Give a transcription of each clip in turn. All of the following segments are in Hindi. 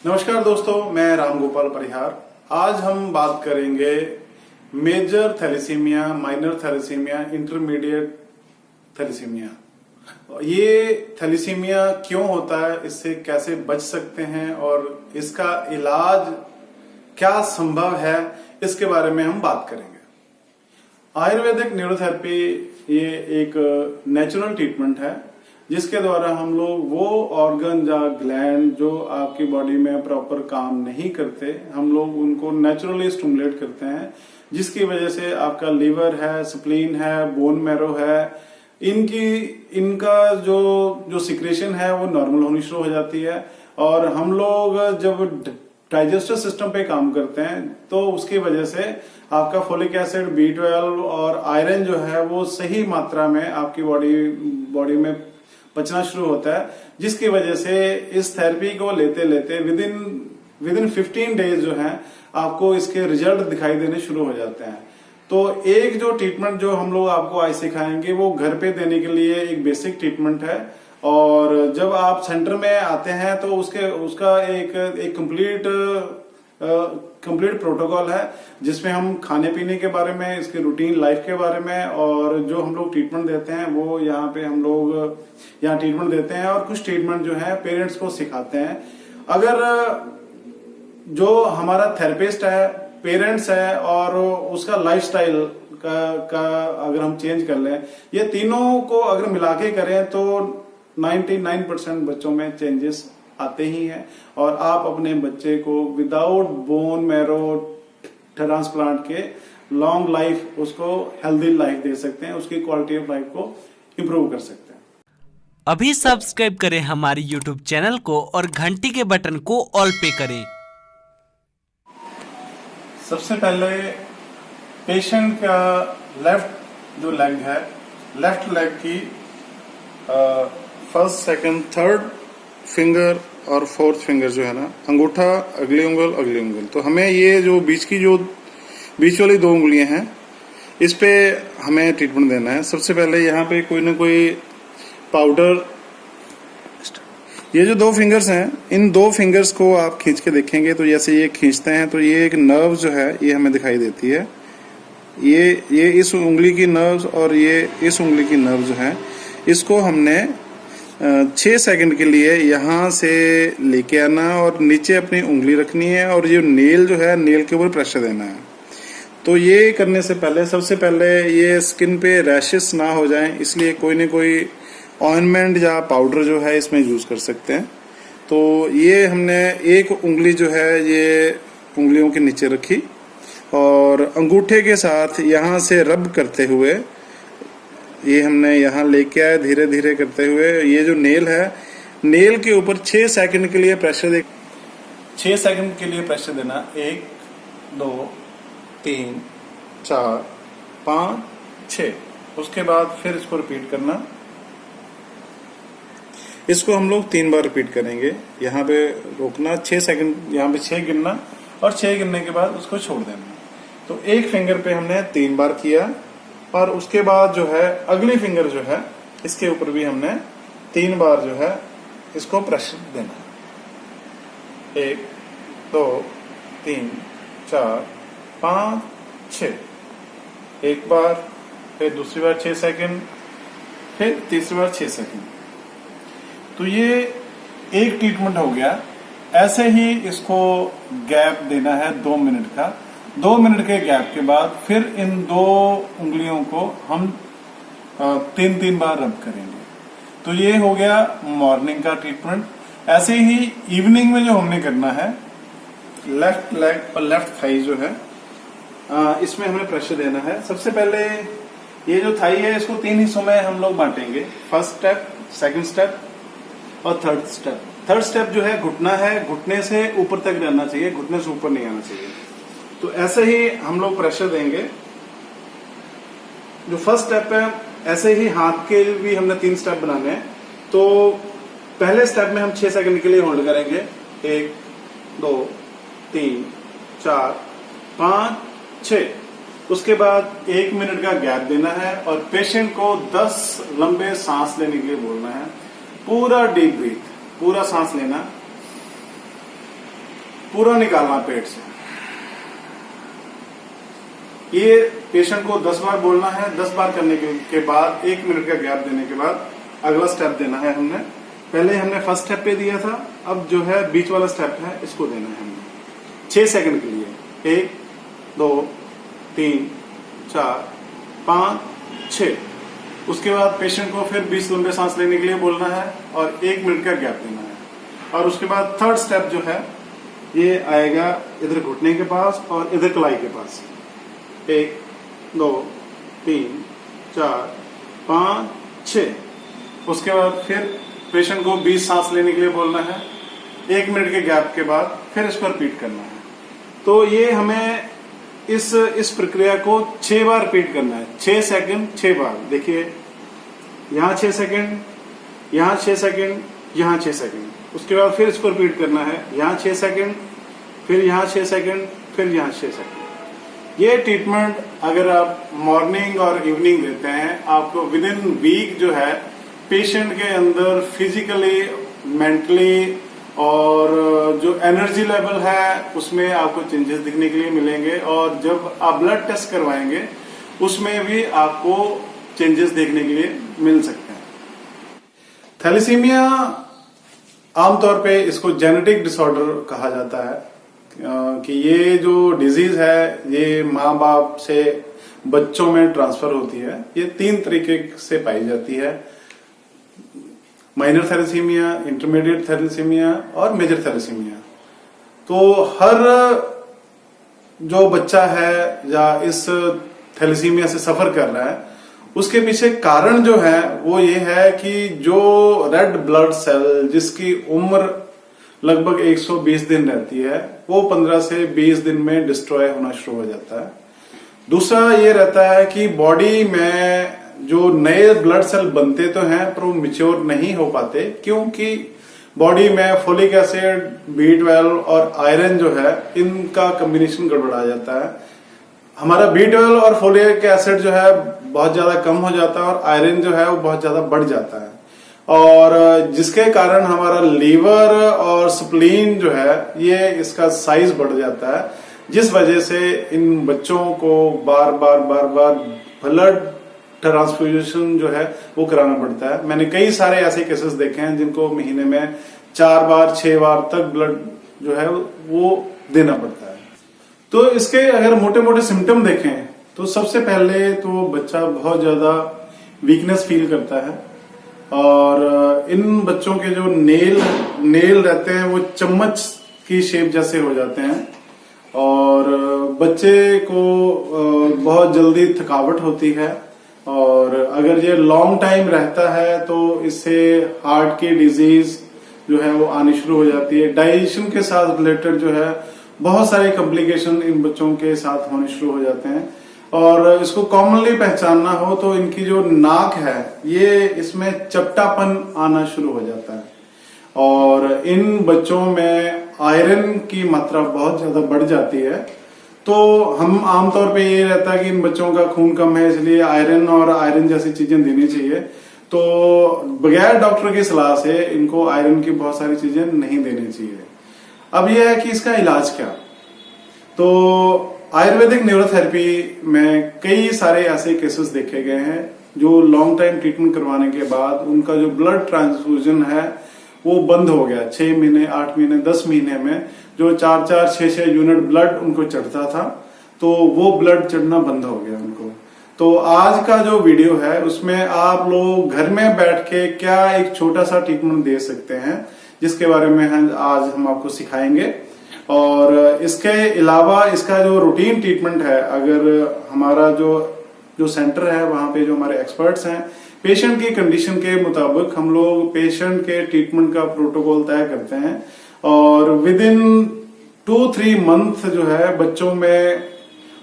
नमस्कार दोस्तों, मैं राम गोपाल परिहार। आज हम बात करेंगे major thalassemia, minor thalassemia, intermediate thalassemia. ये थैलेसीमिया क्यों होता है, इससे कैसे बच सकते हैं और इसका इलाज क्या संभव है, इसके बारे में हम बात करेंगे। आयुर्वेदिक न्यूरोथेरेपी ये एक नेचुरल ट्रीटमेंट है जिसके द्वारा हम लोग वो ऑर्गन या ग्लैंड जो आपकी बॉडी में प्रॉपर काम नहीं करते, हम लोग उनको नेचुरली स्टिमुलेट करते हैं, जिसकी वजह से आपका लीवर है, स्प्लीन है, बोन मैरो है, इनका जो सिक्रेशन है वो नॉर्मल होनी शुरू हो जाती है। और हम लोग जब डाइजेस्टिव सिस्टम पे काम करते हैं तो उसकी वजह से आपका फोलिक एसिड, B12 और आयरन जो है वो सही मात्रा में आपकी बॉडी में पचना शुरू होता है, जिसकी वजह से इस थेरेपी को लेते लेते विद इन 15 डेज जो है आपको इसके रिजल्ट दिखाई देने शुरू हो जाते हैं। तो एक जो ट्रीटमेंट जो हम लोग आपको आज सिखाएंगे वो घर पे देने के लिए एक बेसिक ट्रीटमेंट है। और जब आप सेंटर में आते हैं तो उसका एक कंप्लीट प्रोटोकॉल है, जिसमें हम खाने पीने के बारे में, इसके रूटीन लाइफ के बारे में, और जो हम लोग ट्रीटमेंट देते हैं वो यहाँ पे हम लोग यहाँ ट्रीटमेंट देते हैं, और कुछ ट्रीटमेंट जो है पेरेंट्स को सिखाते हैं। अगर जो हमारा थेरेपिस्ट है, पेरेंट्स है और उसका लाइफस्टाइल का अगर हम चेंज कर लें, ये तीनों को अगर मिला के करें तो 99% बच्चों में चेंजेस आते ही हैं, और आप अपने बच्चे को विदाउट बोन मैरो ट्रांसप्लांट के लॉन्ग लाइफ, उसको हेल्दी लाइफ दे सकते हैं, उसकी क्वालिटी ऑफ लाइफ को इंप्रूव कर सकते हैं। अभी सब्सक्राइब करें हमारी YouTube चैनल को और घंटी के बटन को ऑल पे करें। सबसे पहले पेशेंट का लेफ्ट जो लेग है, लेफ्ट लेग की फर्स्ट, सेकंड, थर्ड फिंगर और फोर्थ फिंगर जो है ना, अंगूठा, अगली उंगल, तो हमें ये जो बीच वाली 2 उंगलियां हैं, इस पे हमें ट्रीटमेंट देना है। सबसे पहले यहाँ पे कोई ना कोई पाउडर, ये जो 2 फिंगर्स हैं, इन 2 फिंगर्स को आप खींच के देखेंगे तो जैसे ये खींचते हैं तो ये एक नर्व जो है ये हमें दिखाई देती है। ये इस उंगली की नर्व और ये इस उंगली की नर्व जो है, इसको हमने 6 सेकंड के लिए यहाँ से लेके आना और नीचे अपनी उंगली रखनी है, और ये नेल जो है, नेल के ऊपर प्रेशर देना है। तो ये करने से पहले सबसे पहले ये स्किन पे रैशेस ना हो जाएं, इसलिए कोई न कोई ऑइंटमेंट या पाउडर जो है इसमें यूज कर सकते हैं। तो ये हमने एक उंगली जो है ये उंगलियों के नीचे रखी और अंगूठे के साथ यहाँ से रब करते हुए ये हमने यहाँ लेके आए, धीरे धीरे करते हुए ये जो नेल है, नेल के ऊपर 6 सेकंड के लिए प्रेशर 6 सेकंड के लिए प्रेशर देना। 1 2 3 4 5 6। उसके बाद फिर इसको रिपीट करना। इसको हम लोग 3 बार रिपीट करेंगे। यहाँ पे रोकना, 6 सेकंड, यहाँ पे 6 गिनना, और 6 गिनने के बाद उसको छोड़ देना। तो एक फिंगर पे हमने 3 बार किया, और उसके बाद जो है अगली फिंगर जो है इसके ऊपर भी हमने 3 बार जो है इसको प्रेशर देना है। 1 2 3 4 5 6। एक बार, फिर दूसरी बार 6 सेकंड, फिर तीसरी बार 6 सेकंड। तो ये एक ट्रीटमेंट हो गया। ऐसे ही इसको गैप देना है 2 मिनट का। 2 मिनट के गैप के बाद फिर इन 2 उंगलियों को हम 3 बार रब करेंगे। तो ये हो गया मॉर्निंग का ट्रीटमेंट। ऐसे ही इवनिंग में जो हमने करना है, लेफ्ट लेग और लेफ्ट थाई जो है, इसमें हमें प्रेशर देना है। सबसे पहले ये जो थाई है इसको 3 हिस्सों में हम लोग बांटेंगे। फर्स्ट स्टेप, सेकंड स्टेप और थर्ड स्टेप। थर्ड स्टेप जो है घुटना है, घुटने से ऊपर तक रहना चाहिए, घुटने से ऊपर नहीं आना चाहिए। तो ऐसे ही हम लोग प्रेशर देंगे। जो फर्स्ट स्टेप है, ऐसे ही हाथ के भी हमने 3 स्टेप बनाने हैं। तो पहले स्टेप में हम 6 सेकंड के लिए होल्ड करेंगे। 1 2 3 4 5 6। उसके बाद 1 मिनट का गैप देना है और पेशेंट को 10 लंबे सांस लेने के लिए बोलना है। पूरा डीप ब्रीथ, पूरा सांस लेना। पूरा निकालना पेट से। ये पेशेंट को 10 बार बोलना है। 10 बार करने के बाद 1 मिनट का गैप देने के बाद अगला स्टेप देना है हमने। पहले हमने फर्स्ट स्टेप पे दिया था, अब जो है बीच वाला स्टेप है इसको देना है हमने 6 सेकंड के लिए। 1 2 3 4 5 6। उसके बाद पेशेंट को फिर 20 लंबे सांस लेने के लिए बोलना है और 1 मिनट का गैप देना है। और उसके बाद थर्ड स्टेप जो है ये आएगा इधर घुटने के पास और इधर कलाई के पास। 1 2 3 4 5 6। उसके बाद फिर पेशेंट को 20 सांस लेने के लिए बोलना है। 1 मिनट के गैप के बाद फिर इसको रिपीट करना है। तो ये हमें इस प्रक्रिया को 6 बार रिपीट करना है। 6 सेकंड 6 बार। देखिए यहाँ 6 सेकंड, यहाँ 6 सेकंड, यहाँ 6 सेकंड। उसके बाद फिर इसको रिपीट करना है। यहाँ 6 सेकंड, फिर यहाँ 6 सेकंड, फिर यहाँ 6 सेकंड। ये ट्रीटमेंट अगर आप मॉर्निंग और इवनिंग देते हैं, आपको विद इन वीक जो है पेशेंट के अंदर फिजिकली, मेंटली और जो एनर्जी लेवल है उसमें आपको चेंजेस दिखने के लिए मिलेंगे। और जब आप ब्लड टेस्ट करवाएंगे उसमें भी आपको चेंजेस देखने के लिए मिल सकते हैं। थैलेसीमिया आमतौर पे इसको जेनेटिक डिसऑर्डर कहा जाता है कि ये जो डिजीज है ये माँ बाप से बच्चों में ट्रांसफर होती है। ये 3 तरीके से पाई जाती है: माइनर थैलेसीमिया, इंटरमीडिएट थैलेसीमिया और मेजर थैलेसीमिया। तो हर जो बच्चा है या इस थैलेसीमिया से सफर कर रहा है उसके पीछे कारण जो है वो ये है कि जो रेड ब्लड सेल जिसकी उम्र लगभग 120 दिन रहती है वो 15 से 20 दिन में डिस्ट्रॉय होना शुरू हो जाता है। दूसरा ये रहता है कि बॉडी में जो नए ब्लड सेल बनते तो हैं पर वो मैच्योर नहीं हो पाते, क्योंकि बॉडी में फोलिक एसिड, B12 और आयरन जो है इनका कॉम्बिनेशन गड़बड़ा जाता है। हमारा B12 और फोलिक एसिड जो है बहुत ज्यादा कम हो जाता है और आयरन जो है वो बहुत ज्यादा बढ़ जाता है, और जिसके कारण हमारा लीवर और स्प्लीन जो है ये इसका साइज बढ़ जाता है, जिस वजह से इन बच्चों को बार बार ब्लड ट्रांसफ्यूजन जो है वो कराना पड़ता है। मैंने कई सारे ऐसे केसेस देखे हैं जिनको महीने में 4 बार 6 बार तक ब्लड जो है वो देना पड़ता है। तो इसके अगर मोटे मोटे सिम्टम देखें तो सबसे पहले तो बच्चा बहुत ज्यादा वीकनेस फील करता है, और इन बच्चों के जो नेल रहते हैं वो चम्मच की शेप जैसे हो जाते हैं, और बच्चे को बहुत जल्दी थकावट होती है, और अगर ये लॉन्ग टाइम रहता है तो इससे हार्ट की डिजीज जो है वो आनी शुरू हो जाती है। डाइजेशन के साथ रिलेटेड जो है बहुत सारे कॉम्प्लिकेशन इन बच्चों के साथ होने शुरू हो जाते हैं। और इसको कॉमनली पहचानना हो तो इनकी जो नाक है ये इसमें चपटापन आना शुरू हो जाता है, और इन बच्चों में आयरन की मात्रा बहुत ज्यादा बढ़ जाती है। तो हम आमतौर पे ये रहता है कि इन बच्चों का खून कम है इसलिए आयरन और आयरन जैसी चीजें देनी चाहिए, तो बगैर डॉक्टर की सलाह से इनको आयरन की बहुत सारी चीजें नहीं देनी चाहिए। अब यह है कि इसका इलाज क्या। तो आयुर्वेदिक न्यूरोथेरेपी में कई सारे ऐसे केसेस देखे गए हैं जो लॉन्ग टाइम ट्रीटमेंट करवाने के बाद उनका जो ब्लड ट्रांसफ्यूजन है वो बंद हो गया। 6 महीने, 8 महीने, 10 महीने में जो 4-4, 6-6 यूनिट ब्लड उनको चढ़ता था तो वो ब्लड चढ़ना बंद हो गया उनको। तो आज का जो वीडियो है उसमें आप लोग घर में बैठ के क्या एक छोटा सा ट्रीटमेंट दे सकते हैं जिसके बारे में आज हम आपको सिखाएंगे। और इसके अलावा इसका जो रूटीन ट्रीटमेंट है, अगर हमारा जो सेंटर है वहां पे जो हमारे एक्सपर्ट्स हैं पेशेंट की कंडीशन के मुताबिक हम लोग पेशेंट के ट्रीटमेंट का प्रोटोकॉल तय करते हैं, और विद इन 2-3 मंथ जो है बच्चों में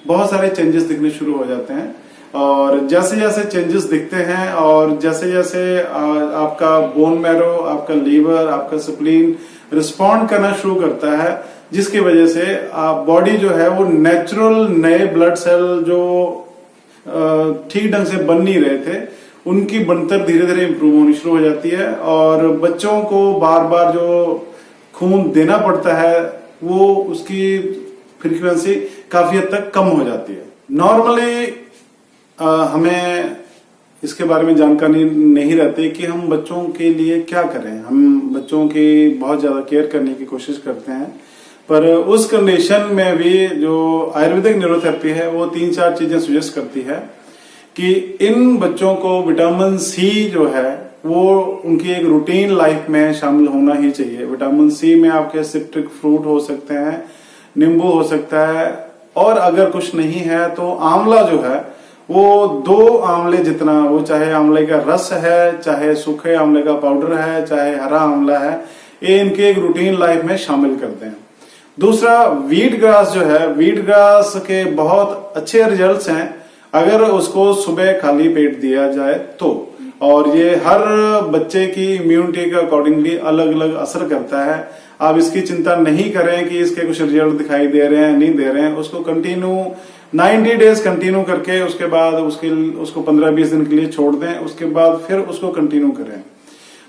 बहुत सारे चेंजेस दिखने शुरू हो जाते हैं। और जैसे जैसे चेंजेस दिखते हैं और जैसे जैसे आपका बोन मैरो, आपका लीवर, आपका स्प्लीन रिस्पॉन्ड करना शुरू करता है, जिसकी वजह से बॉडी जो है वो नेचुरल नए ब्लड सेल जो ठीक ढंग से बन नहीं रहे थे उनकी बनतर धीरे धीरे इंप्रूव होनी शुरू हो जाती है। और बच्चों को बार बार जो खून देना पड़ता है वो उसकी फ्रीक्वेंसी काफी हद तक कम हो जाती है। नॉर्मली हमें इसके बारे में जानकारी नहीं रहती कि हम बच्चों के लिए क्या करें। हम बच्चों की बहुत ज्यादा केयर करने की कोशिश करते हैं, पर उस कंडीशन में भी जो आयुर्वेदिक न्यूरोथेरेपी है वो 3-4 चीजें सजेस्ट करती है कि इन बच्चों को विटामिन सी जो है वो उनकी एक रूटीन लाइफ में शामिल होना ही चाहिए। विटामिन सी में आपके सिट्रिक फ्रूट हो सकते हैं, नींबू हो सकता है, और अगर कुछ नहीं है तो आंवला जो है वो 2 आंवले जितना, वो चाहे आंवले का रस है, चाहे सूखे आंवले का पाउडर है, चाहे हरा आंवला है, ये इनके एक रूटीन लाइफ में शामिल करते हैं। दूसरा, वीट ग्रास जो है, वीट ग्रास के बहुत अच्छे रिजल्ट्स हैं अगर उसको सुबह खाली पेट दिया जाए तो, और ये हर बच्चे की इम्यूनिटी के अकॉर्डिंगली अलग अलग असर करता है। आप इसकी चिंता नहीं करें कि इसके कुछ रिजल्ट दिखाई दे रहे हैं, नहीं दे रहे हैं। उसको कंटिन्यू 90 डेज कंटिन्यू करके उसके बाद उसको 15-20 दिन के लिए छोड़ दें, उसके बाद फिर उसको कंटिन्यू करें।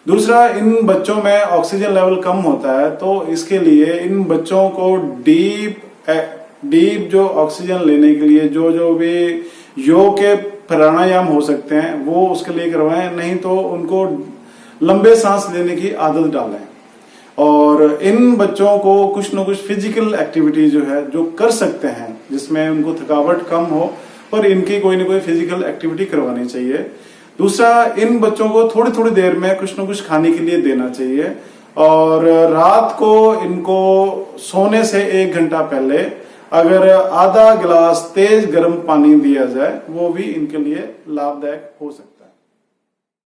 दूसरा, इन बच्चों में ऑक्सीजन लेवल कम होता है, तो इसके लिए इन बच्चों को डीप जो ऑक्सीजन लेने के लिए जो भी योग के प्राणायाम हो सकते हैं वो उसके लिए करवाएं, नहीं तो उनको लंबे सांस लेने की आदत डालें। और इन बच्चों को कुछ न कुछ फिजिकल एक्टिविटी जो है जो कर सकते हैं, जिसमें उनको थकावट कम हो, पर इनकी कोई न कोई फिजिकल एक्टिविटी करवानी चाहिए। दूसरा, इन बच्चों को थोड़ी थोड़ी देर में कुछ न कुछ खाने के लिए देना चाहिए, और रात को इनको सोने से 1 घंटा पहले अगर आधा गिलास तेज गर्म पानी दिया जाए वो भी इनके लिए लाभदायक हो सकता है।